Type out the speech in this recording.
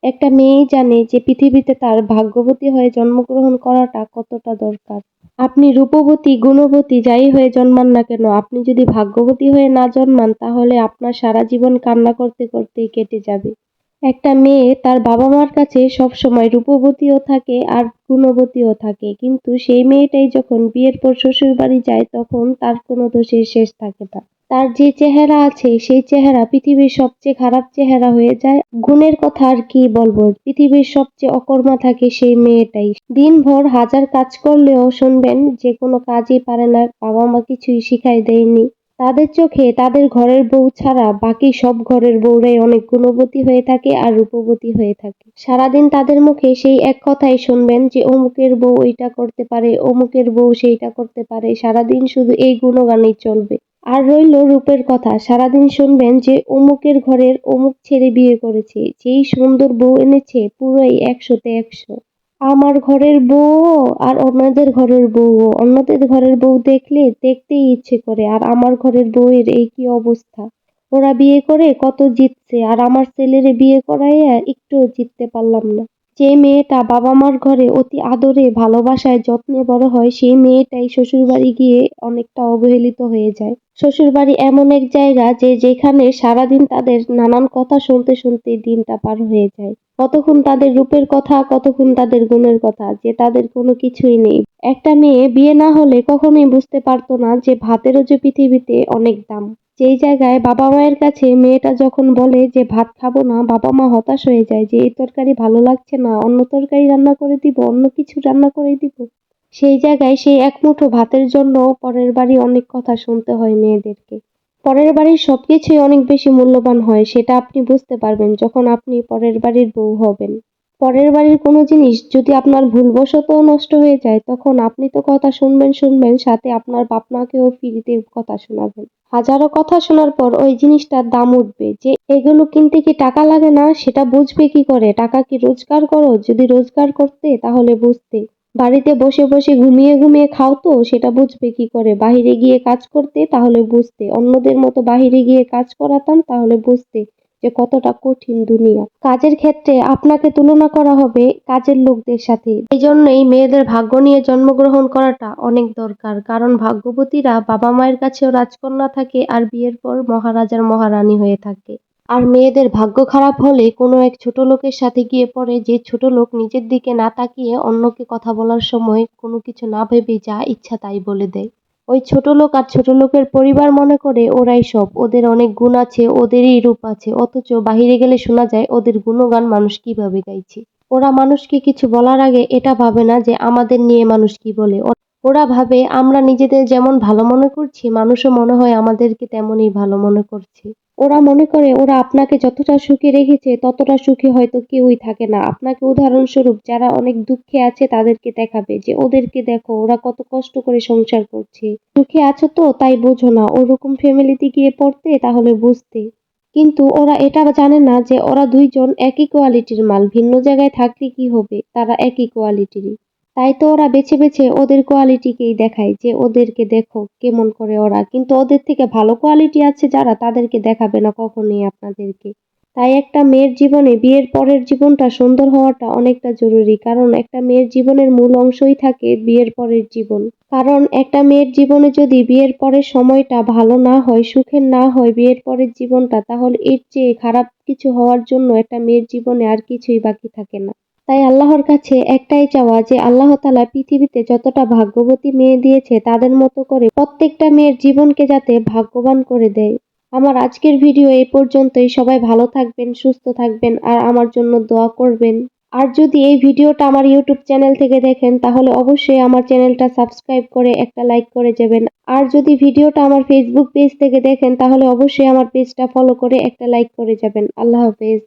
একটা মেয়েই জানে যে পৃথিবীতে তার ভাগ্যবতী হয়ে জন্মগ্রহণ করাটা কতটা দরকার। আপনি রূপবতী, গুণবতী যাই হয়ে জন্মান না কেন, আপনি যদি ভাগ্যবতী হয়ে না জন্মান তাহলে আপনার সারা জীবন কান্না করতে করতেই কেটে যাবে। একটা মেয়ে তার বাবা-মার কাছে সবসময় রূপবতীও থাকে আর গুণবতীও থাকে। কিন্তু সেই মেয়েটাই যখন বিয়ের পর শ্বশুরবাড়ি যায় তখন তার কোনো দোষের শেষ থাকে না। তার যে চেহারা আছে সেই চেহারা পৃথিবীর সবচেয়ে খারাপ চেহারা হয়ে যায়। গুণের কথা আর কি বলবো, পৃথিবীর সবচেয়ে অকর্মা থাকে সেই মেয়েটাই। দিনভর হাজার কাজ করলেও শুনবেন যে কোনো কাজই পারে না, বাবা-মা কিছুই শিখাই দেয়নি। তাদের চোখে তাদের ঘরের বউ ছাড়া বাকি সব ঘরের বউরাই অনেক গুণবতী হয়ে থাকে আর রূপবতী হয়ে থাকে। সারাদিন তাদের মুখে সেই এক কথাই শুনবেন যে অমুকের বউ এইটা করতে পারে, অমুকের বউ সেইটা করতে পারে। সারাদিন শুধু এই গুণগানই চলবে। আর রইল রূপের কথা, সারাদিন শুনবেন যে অমুকের ঘরের অমুক ছেলে বিয়ে করেছে, যেই সুন্দর বউ এনেছে পুরোই ১০০-তে ১০০। আমার ঘরের বউও আর অন্যদের ঘরের বউও, অন্যদের ঘরের বউ দেখলে দেখতেই ইচ্ছে করে, আর আমার ঘরের বউয়ের এই কি অবস্থা। ওরা বিয়ে করে কত জিতছে আর আমার ছেলেরে বিয়ে করাইয়া একটুও জিততে পারলাম না। যে মেয়েটা বাবা মার ঘরে অতি আদরে, ভালোবাসায়, যত্নে বড় হয় সেই মেয়েটাই শ্বশুরবাড়ি গিয়ে অনেকটা অবহেলিত হয়ে যায়। শ্বশুরবাড়ি এমন এক জায়গা যেখানে সারাদিন তাদের নানান কথা শুনতে শুনতে দিনটা পার হয়ে যায়। কতক্ষণ তাদের রূপের কথা, কতক্ষণ তাদের গুণের কথা, যে তাদের কোনো কিছুই নেই। একটা মেয়ে বিয়ে না হলে কখনোই বুঝতে পারতো না যে ভাতেরও যে পৃথিবীতে অনেক দাম। যেই জায়গায় বাবা মায়ের কাছে মেয়েটা যখন বলে যে ভাত খাবো না, বাবা মা হতাশ হয়ে যায় যে এই তরকারি ভালো লাগছে না, অন্য তরকারি রান্না করে দিব, অন্য কিছু রান্না করে দিব। সেই জায়গায় সেই এক মুঠো ভাতের জন্য পরের বাড়ি অনেক কথা শুনতে হয় মেয়েদেরকে। পরের বাড়ির সবকিছুই অনেক বেশি মূল্যবান হয়, সেটা আপনি বুঝতে পারবেন যখন আপনি পরের বাড়ির বউ হবেন। পরের বাড়ির কোনো জিনিস যদি আপনার ভুলবশতও নষ্ট হয়ে যায় তখন আপনি তো কথা শুনবেন, সাথে আপনার বাপ মাকেও ফ্রিতে কথা শোনাবেন। হাজারো কথা শোনার পর ওই জিনিসটার দাম উঠবে, যে এগুলো কিনতে কি টাকা লাগে না, সেটা বুঝবে কি করে? টাকা কি রোজগার করো? যদি রোজগার করতে তাহলে বুঝতে। বাড়িতে বসে বসে ঘুমিয়ে ঘুমিয়ে খাও তো, সেটা বুঝবে কি করে? বাহিরে গিয়ে কাজ করতে, তাহলে বুঝতে। অন্যদের মতো বাহিরে গিয়ে কাজ করাতাম, তাহলে বুঝতে যে কতটা কঠিন দুনিয়া। কাজের ক্ষেত্রে আপনাকে তুলনা করা হবে কাজের লোকদের সাথে। এজন্যই মেয়েদের ভাগ্য নিয়ে জন্মগ্রহণ করাটা অনেক দরকার, কারণ ভাগ্যবতীরা বাবা মায়ের কাছেও রাজকন্যা থাকে আর বিয়ের পর মহারাজার মহারানী হয়ে থাকে। আর মেয়েদের ভাগ্য খারাপ হলে কোনো এক ছোট লোকের সাথে গিয়ে পড়ে, যে ছোট লোক নিজের দিকে না তাকিয়ে অন্যকে কথা বলার সময় কোনো কিছু না ভেবে যা ইচ্ছা তাই বলে দেয়। ওই ছোট লোক আর ছোট লোকের পরিবার মনে করে ওরাই সব, ওদের অনেক গুণ আছে, ওদেরই রূপ আছে, অথচ বাহিরে গেলে শোনা যায় ওদের গুণগান মানুষ কিভাবে গাইছে। ওরা মানুষকে কিছু বলার আগে এটা ভাবে না যে আমাদের নিয়ে মানুষ কি বলে। ওরা ভাবে আমরা নিজেদের যেমন ভালো মনে করছি, মানুষও মনে হয় আমাদেরকে তেমনই ভালো মনে করছে। ওরা মনে করে ওরা আপনাকে যতটা সুখে রেখেছে ততটা সুখে হয়তো কেউই থাকে না। আপনাকে উদাহরণস্বরূপ যারা অনেক দুঃখে আছে তাদেরকে দেখাবে যে ওদেরকে দেখো, ওরা কত কষ্ট করে সংসার করছে। সুখে আছো তো তাই বোঝো না, ওরকম ফ্যামিলিতে গিয়ে পড়তে তাহলে বুঝতে। কিন্তু ওরা এটা জানে না যে ওরা দুইজন একই কোয়ালিটির মাল, ভিন্ন জায়গায় থাকলে কি হবে, তারা একই কোয়ালিটিরই। তাই তো ওরা বেছে বেছে ওদের কোয়ালিটিকেই দেখায় যে ওদেরকে দেখো কেমন করে ওরা, কিন্তু ওদের থেকে ভালো কোয়ালিটি আছে যারা, তাদেরকে দেখাবে না কখনোই আপনাদেরকে। তাই একটা মেয়ের জীবনে বিয়ের পরের জীবনটা সুন্দর হওয়াটা অনেকটা জরুরি, কারণ একটা মেয়ের জীবনের মূল অংশই থাকে বিয়ের পরের জীবন। কারণ একটা মেয়ের জীবনে যদি বিয়ের পরের সময়টা ভালো না হয়, সুখের না হয় বিয়ের পরের জীবনটা, তাহলে এর চেয়ে খারাপ কিছু হওয়ার জন্য একটা মেয়ের জীবনে আর কিছুই বাকি থাকে না। তাই আল্লাহর কাছে একটাই চাওয়া যে আল্লাহ তাআলা পৃথিবীতে যতটা ভাগ্যবতী মেয়ে দিয়েছে তাদের মতো করে প্রত্যেকটা মেয়ের জীবনকে যাতে ভাগ্যবান করে দেয়। আমার আজকের ভিডিও এই পর্যন্তই। সবাই ভালো থাকবেন, সুস্থ থাকবেন আর আমার জন্য দোয়া করবেন। আর যদি এই ভিডিওটা আমার ইউটিউব চ্যানেল থেকে দেখেন তাহলে অবশ্যই আমার চ্যানেলটা সাবস্ক্রাইব করে একটা লাইক করে যাবেন। আর যদি ভিডিওটা আমার ফেসবুক পেজ থেকে দেখেন তাহলে অবশ্যই আমার পেজটা ফলো করে একটা লাইক করে যাবেন। আল্লাহ হাফেজ।